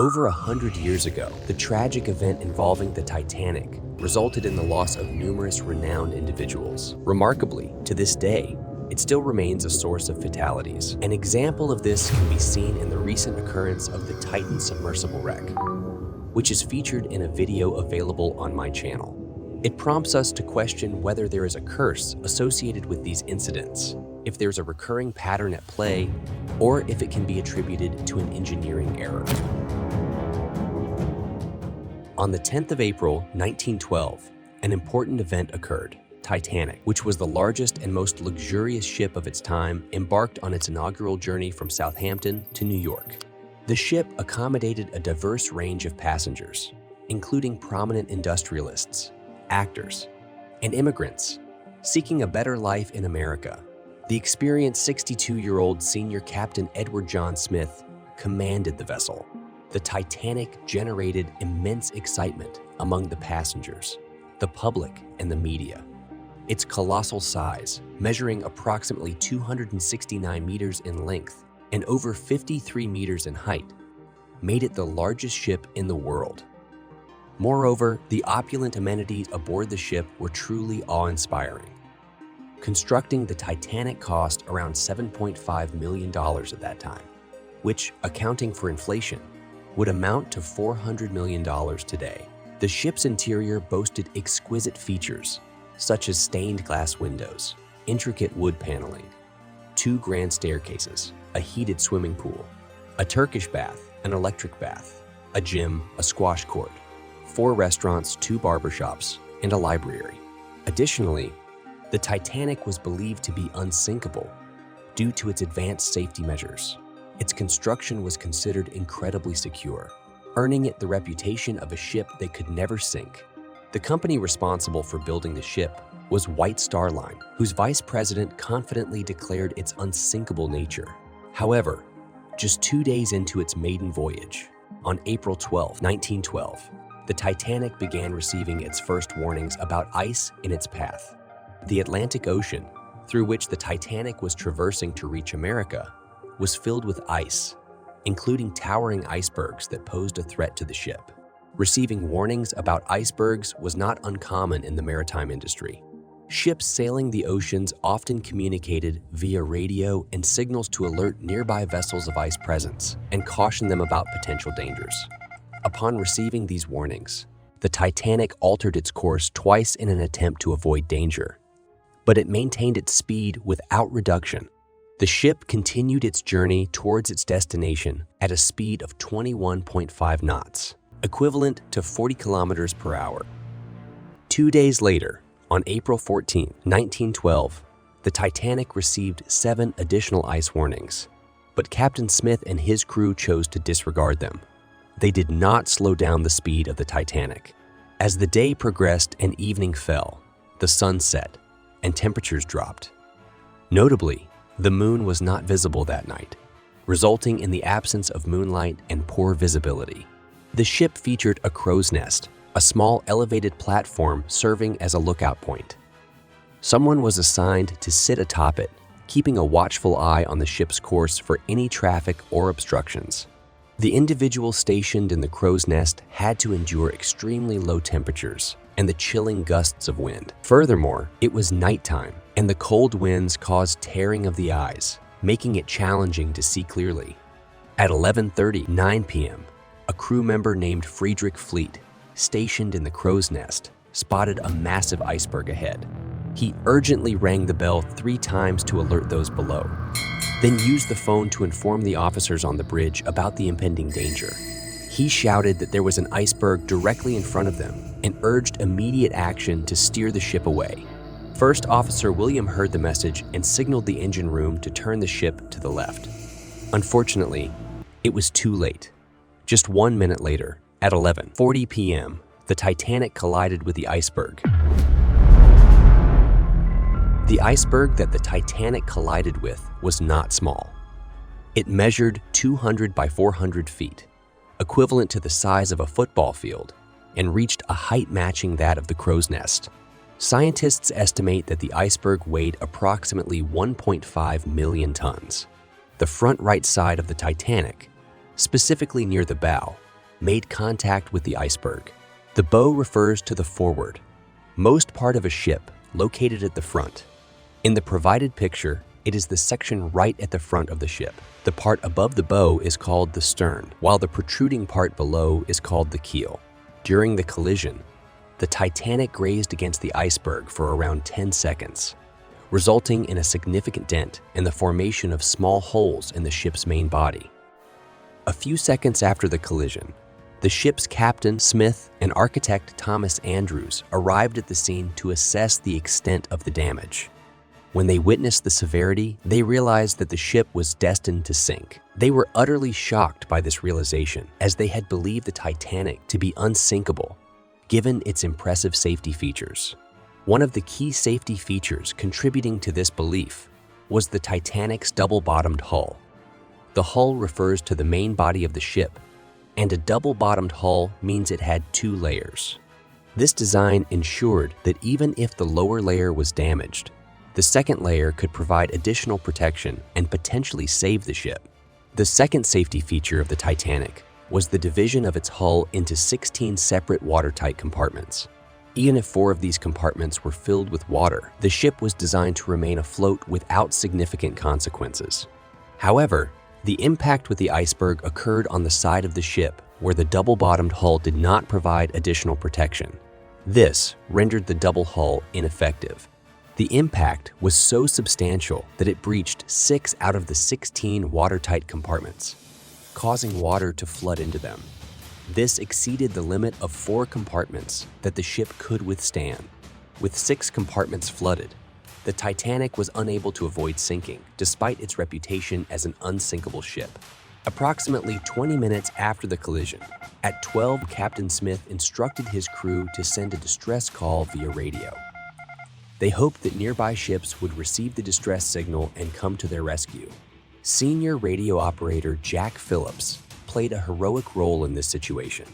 Over 100 years ago, the tragic event involving the Titanic resulted in the loss of numerous renowned individuals. Remarkably, to this day, it still remains a source of fatalities. An example of this can be seen in the recent occurrence of the Titan submersible wreck, which is featured in a video available on my channel. It prompts us to question whether there is a curse associated with these incidents, if there's a recurring pattern at play, or if it can be attributed to an engineering error. On the 10th of April, 1912, an important event occurred. Titanic, which was the largest and most luxurious ship of its time, embarked on its inaugural journey from Southampton to New York. The ship accommodated a diverse range of passengers, including prominent industrialists, actors, and immigrants seeking a better life in America. The experienced 62-year-old senior Captain Edward John Smith commanded the vessel. The Titanic generated immense excitement among the passengers, the public, and the media. Its colossal size, measuring approximately 269 meters in length and over 53 meters in height, made it the largest ship in the world. Moreover, the opulent amenities aboard the ship were truly awe-inspiring. Constructing the Titanic cost around $7.5 million at that time, which, accounting for inflation, would amount to $400 million today. The ship's interior boasted exquisite features, such as stained glass windows, intricate wood paneling, 2 grand staircases, a heated swimming pool, a Turkish bath, an electric bath, a gym, a squash court, 4 restaurants, 2 barbershops, and a library. Additionally, the Titanic was believed to be unsinkable due to its advanced safety measures. Its construction was considered incredibly secure, earning it the reputation of a ship that could never sink. The company responsible for building the ship was White Star Line, whose vice president confidently declared its unsinkable nature. However, just 2 days into its maiden voyage, on April 12, 1912, the Titanic began receiving its first warnings about ice in its path. The Atlantic Ocean, through which the Titanic was traversing to reach America, was filled with ice, including towering icebergs that posed a threat to the ship. Receiving warnings about icebergs was not uncommon in the maritime industry. Ships sailing the oceans often communicated via radio and signals to alert nearby vessels of ice presence and caution them about potential dangers. Upon receiving these warnings, the Titanic altered its course twice in an attempt to avoid danger, but it maintained its speed without reduction. The ship continued its journey towards its destination at a speed of 21.5 knots, equivalent to 40 kilometers per hour. 2 days later, on April 14, 1912, the Titanic received 7 additional ice warnings, but Captain Smith and his crew chose to disregard them. They did not slow down the speed of the Titanic. As the day progressed and evening fell, the sun set, and temperatures dropped. Notably, the moon was not visible that night, resulting in the absence of moonlight and poor visibility. The ship featured a crow's nest, a small elevated platform serving as a lookout point. Someone was assigned to sit atop it, keeping a watchful eye on the ship's course for any traffic or obstructions. The individual stationed in the crow's nest had to endure extremely low temperatures and the chilling gusts of wind. Furthermore, it was nighttime, and the cold winds caused tearing of the eyes, making it challenging to see clearly. At 11:39 p.m., a crew member named Friedrich Fleet, stationed in the crow's nest, spotted a massive iceberg ahead. He urgently rang the bell 3 times to alert those below, then used the phone to inform the officers on the bridge about the impending danger. He shouted that there was an iceberg directly in front of them and urged immediate action to steer the ship away. First Officer William heard the message and signaled the engine room to turn the ship to the left. Unfortunately, it was too late. Just 1 minute later, at 11:40 p.m., the Titanic collided with the iceberg. The iceberg that the Titanic collided with was not small. It measured 200 by 400 feet, equivalent to the size of a football field, and reached a height matching that of the crow's nest. Scientists estimate that the iceberg weighed approximately 1.5 million tons. The front right side of the Titanic, specifically near the bow, made contact with the iceberg. The bow refers to the forward, most part of a ship located at the front. In the provided picture, it is the section right at the front of the ship. The part above the bow is called the stern, while the protruding part below is called the keel. During the collision, the Titanic grazed against the iceberg for around 10 seconds, resulting in a significant dent and the formation of small holes in the ship's main body. A few seconds after the collision, the ship's captain, Smith, and architect Thomas Andrews arrived at the scene to assess the extent of the damage. When they witnessed the severity, they realized that the ship was destined to sink. They were utterly shocked by this realization, as they had believed the Titanic to be unsinkable, given its impressive safety features. One of the key safety features contributing to this belief was the Titanic's double-bottomed hull. The hull refers to the main body of the ship, and a double-bottomed hull means it had 2 layers. This design ensured that even if the lower layer was damaged, the second layer could provide additional protection and potentially save the ship. The second safety feature of the Titanic was the division of its hull into 16 separate watertight compartments. Even if 4 of these compartments were filled with water, the ship was designed to remain afloat without significant consequences. However, the impact with the iceberg occurred on the side of the ship where the double-bottomed hull did not provide additional protection. This rendered the double hull ineffective. The impact was so substantial that it breached 6 out of the 16 watertight compartments, causing water to flood into them. This exceeded the limit of 4 compartments that the ship could withstand. With 6 compartments flooded, the Titanic was unable to avoid sinking, despite its reputation as an unsinkable ship. Approximately 20 minutes after the collision, at 12, Captain Smith instructed his crew to send a distress call via radio. They hoped that nearby ships would receive the distress signal and come to their rescue. Senior radio operator Jack Phillips played a heroic role in this situation.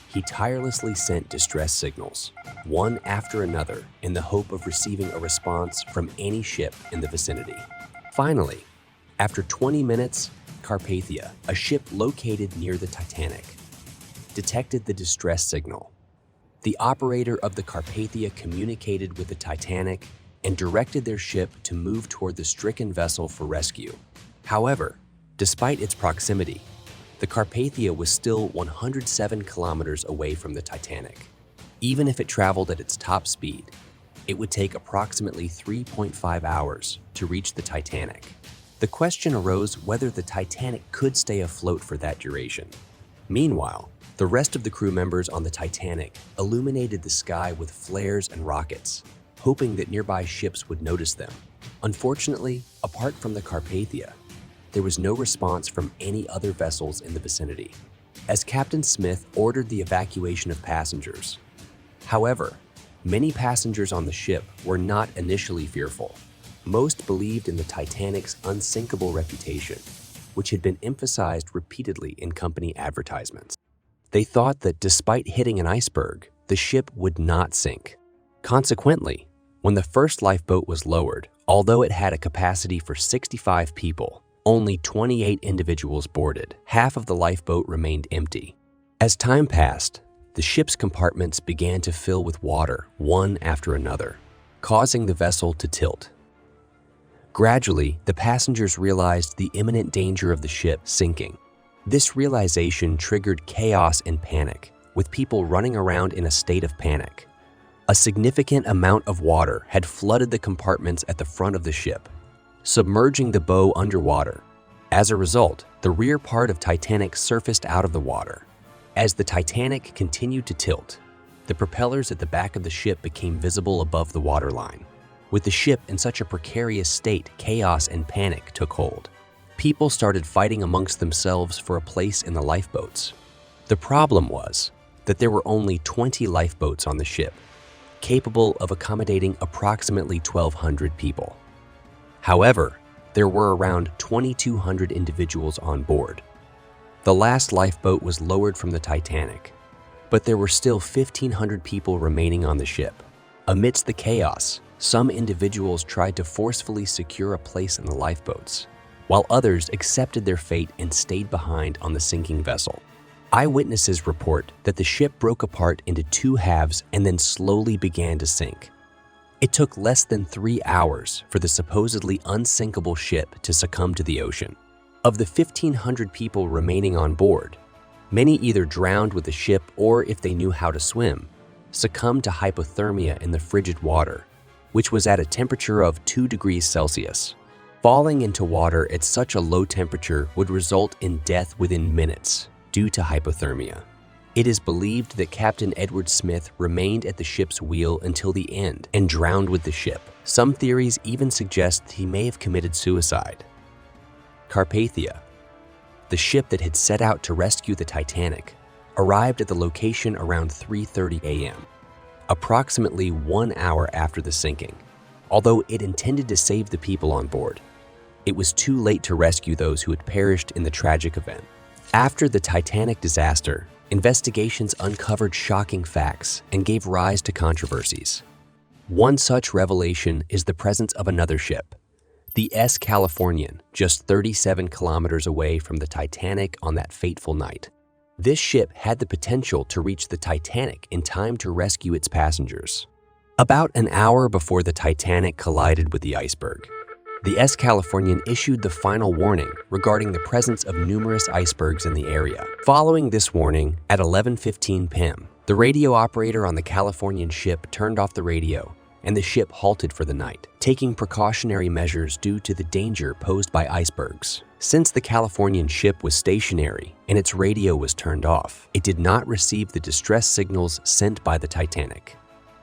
He tirelessly sent distress signals, one after another, in the hope of receiving a response from any ship in the vicinity. Finally, after 20 minutes, Carpathia, a ship located near the Titanic, detected the distress signal. The operator of the Carpathia communicated with the Titanic and directed their ship to move toward the stricken vessel for rescue. However, despite its proximity, the Carpathia was still 107 kilometers away from the Titanic. Even if it traveled at its top speed, it would take approximately 3.5 hours to reach the Titanic. The question arose whether the Titanic could stay afloat for that duration. Meanwhile, the rest of the crew members on the Titanic illuminated the sky with flares and rockets, hoping that nearby ships would notice them. Unfortunately, apart from the Carpathia, there was no response from any other vessels in the vicinity, as Captain Smith ordered the evacuation of passengers. However, many passengers on the ship were not initially fearful. Most believed in the Titanic's unsinkable reputation, which had been emphasized repeatedly in company advertisements. They thought that despite hitting an iceberg, the ship would not sink. Consequently, when the first lifeboat was lowered, although it had a capacity for 65 people, only 28 individuals boarded. Half of the lifeboat remained empty. As time passed, the ship's compartments began to fill with water, one after another, causing the vessel to tilt. Gradually, the passengers realized the imminent danger of the ship sinking. This realization triggered chaos and panic, with people running around in a state of panic. A significant amount of water had flooded the compartments at the front of the ship, submerging the bow underwater. As a result, the rear part of Titanic surfaced out of the water. As the Titanic continued to tilt, the propellers at the back of the ship became visible above the waterline. With the ship in such a precarious state, chaos and panic took hold. People started fighting amongst themselves for a place in the lifeboats. The problem was that there were only 20 lifeboats on the ship, capable of accommodating approximately 1,200 people. However, there were around 2,200 individuals on board. The last lifeboat was lowered from the Titanic, but there were still 1,500 people remaining on the ship. Amidst the chaos, some individuals tried to forcefully secure a place in the lifeboats, while others accepted their fate and stayed behind on the sinking vessel. Eyewitnesses report that the ship broke apart into two halves and then slowly began to sink. It took less than 3 hours for the supposedly unsinkable ship to succumb to the ocean. Of the 1,500 people remaining on board, many either drowned with the ship or, if they knew how to swim, succumbed to hypothermia in the frigid water, which was at a temperature of 2 degrees Celsius. Falling into water at such a low temperature would result in death within minutes due to hypothermia. It is believed that Captain Edward Smith remained at the ship's wheel until the end and drowned with the ship. Some theories even suggest he may have committed suicide. Carpathia, the ship that had set out to rescue the Titanic, arrived at the location around 3:30 a.m., approximately 1 hour after the sinking. Although it intended to save the people on board, it was too late to rescue those who had perished in the tragic event. After the Titanic disaster, investigations uncovered shocking facts and gave rise to controversies. One such revelation is the presence of another ship, the S. Californian, just 37 kilometers away from the Titanic on that fateful night. This ship had the potential to reach the Titanic in time to rescue its passengers. About an hour before the Titanic collided with the iceberg, the S. Californian issued the final warning regarding the presence of numerous icebergs in the area. Following this warning, at 11:15 p.m., the radio operator on the Californian ship turned off the radio, and the ship halted for the night, taking precautionary measures due to the danger posed by icebergs. Since the Californian ship was stationary and its radio was turned off, it did not receive the distress signals sent by the Titanic.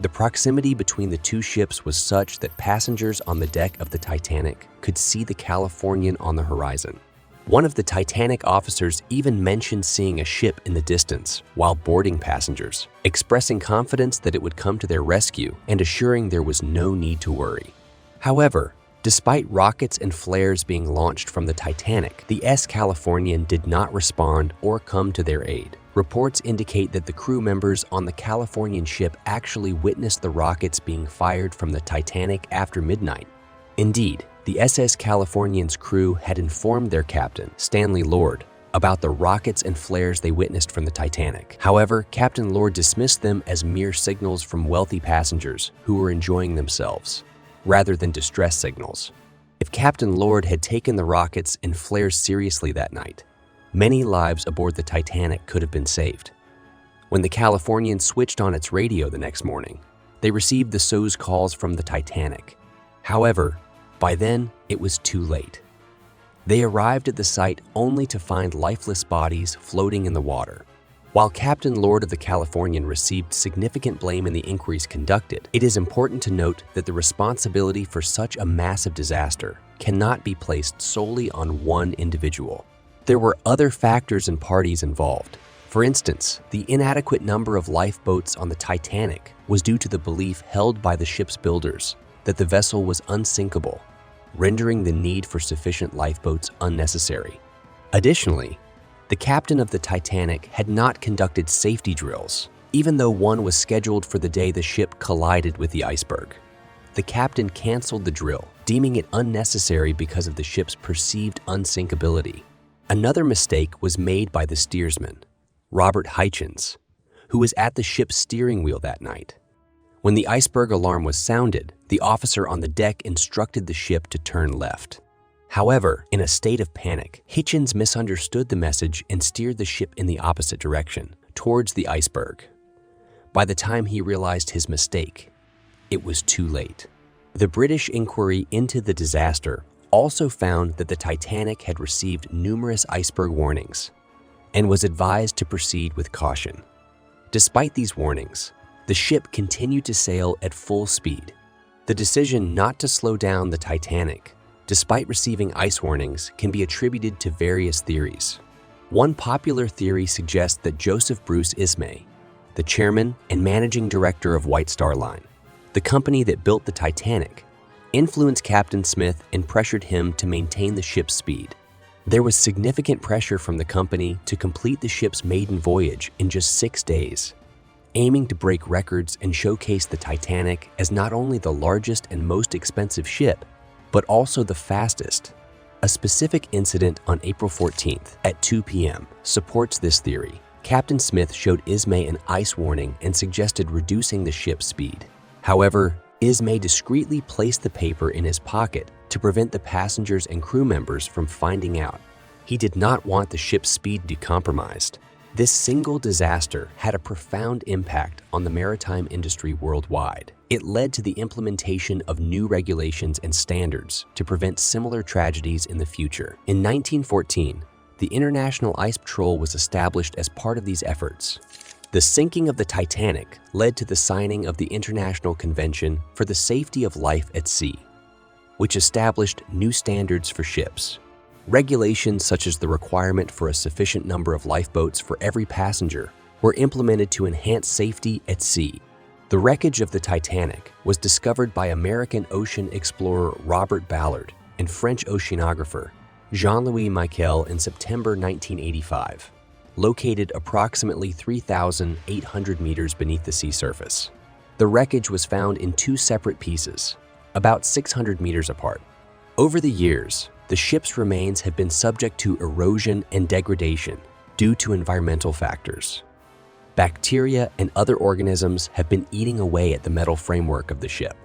The proximity between the two ships was such that passengers on the deck of the Titanic could see the Californian on the horizon. One of the Titanic officers even mentioned seeing a ship in the distance while boarding passengers, expressing confidence that it would come to their rescue and assuring there was no need to worry. However, despite rockets and flares being launched from the Titanic, the S. Californian did not respond or come to their aid. Reports indicate that the crew members on the Californian ship actually witnessed the rockets being fired from the Titanic after midnight. Indeed, the SS Californian's crew had informed their captain, Stanley Lord, about the rockets and flares they witnessed from the Titanic. However, Captain Lord dismissed them as mere signals from wealthy passengers who were enjoying themselves, rather than distress signals. If Captain Lord had taken the rockets and flares seriously that night, many lives aboard the Titanic could have been saved. When the Californian switched on its radio the next morning, they received the SOS calls from the Titanic. However, by then, it was too late. They arrived at the site only to find lifeless bodies floating in the water. While Captain Lord of the Californian received significant blame in the inquiries conducted, it is important to note that the responsibility for such a massive disaster cannot be placed solely on one individual. There were other factors and parties involved. For instance, the inadequate number of lifeboats on the Titanic was due to the belief held by the ship's builders that the vessel was unsinkable, rendering the need for sufficient lifeboats unnecessary. Additionally, the captain of the Titanic had not conducted safety drills, even though one was scheduled for the day the ship collided with the iceberg. The captain canceled the drill, deeming it unnecessary because of the ship's perceived unsinkability. Another mistake was made by the steersman, Robert Hitchens, who was at the ship's steering wheel that night. When the iceberg alarm was sounded, the officer on the deck instructed the ship to turn left. However, in a state of panic, Hitchens misunderstood the message and steered the ship in the opposite direction, towards the iceberg. By the time he realized his mistake, it was too late. The British inquiry into the disaster also found that the Titanic had received numerous iceberg warnings and was advised to proceed with caution. Despite these warnings, the ship continued to sail at full speed. The decision not to slow down the Titanic, despite receiving ice warnings, can be attributed to various theories. One popular theory suggests that Joseph Bruce Ismay, the chairman and managing director of White Star Line, the company that built the Titanic, influenced Captain Smith and pressured him to maintain the ship's speed. There was significant pressure from the company to complete the ship's maiden voyage in just 6 days, aiming to break records and showcase the Titanic as not only the largest and most expensive ship, but also the fastest. A specific incident on April 14th at 2 p.m. supports this theory. Captain Smith showed Ismay an ice warning and suggested reducing the ship's speed. However, Ismay discreetly placed the paper in his pocket to prevent the passengers and crew members from finding out. He did not want the ship's speed to be compromised. This single disaster had a profound impact on the maritime industry worldwide. It led to the implementation of new regulations and standards to prevent similar tragedies in the future. In 1914, the International Ice Patrol was established as part of these efforts. The sinking of the Titanic led to the signing of the International Convention for the Safety of Life at Sea, which established new standards for ships. Regulations such as the requirement for a sufficient number of lifeboats for every passenger were implemented to enhance safety at sea. The wreckage of the Titanic was discovered by American ocean explorer Robert Ballard and French oceanographer Jean-Louis Michel in September 1985, located approximately 3,800 meters beneath the sea surface. The wreckage was found in two separate pieces, about 600 meters apart. Over the years, the ship's remains have been subject to erosion and degradation due to environmental factors. Bacteria and other organisms have been eating away at the metal framework of the ship.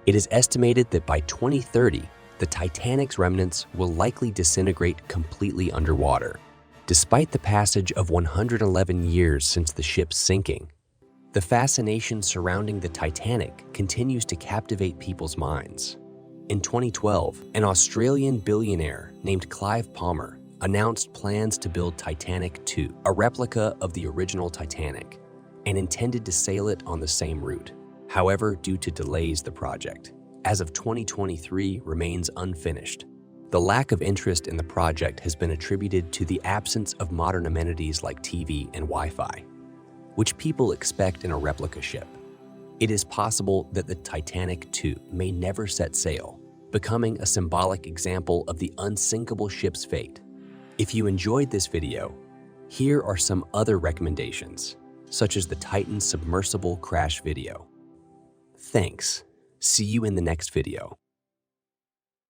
It is estimated that by 2030, the Titanic's remnants will likely disintegrate completely underwater. Despite the passage of 111 years since the ship's sinking, the fascination surrounding the Titanic continues to captivate people's minds. In 2012, an Australian billionaire named Clive Palmer announced plans to build Titanic II, a replica of the original Titanic, and intended to sail it on the same route. However, due to delays, the project, as of 2023, remains unfinished. The lack of interest in the project has been attributed to the absence of modern amenities like TV and Wi-Fi, which people expect in a replica ship. It is possible that the Titanic II may never set sail, becoming a symbolic example of the unsinkable ship's fate. If you enjoyed this video, here are some other recommendations, such as the Titan submersible crash video. Thanks. See you in the next video.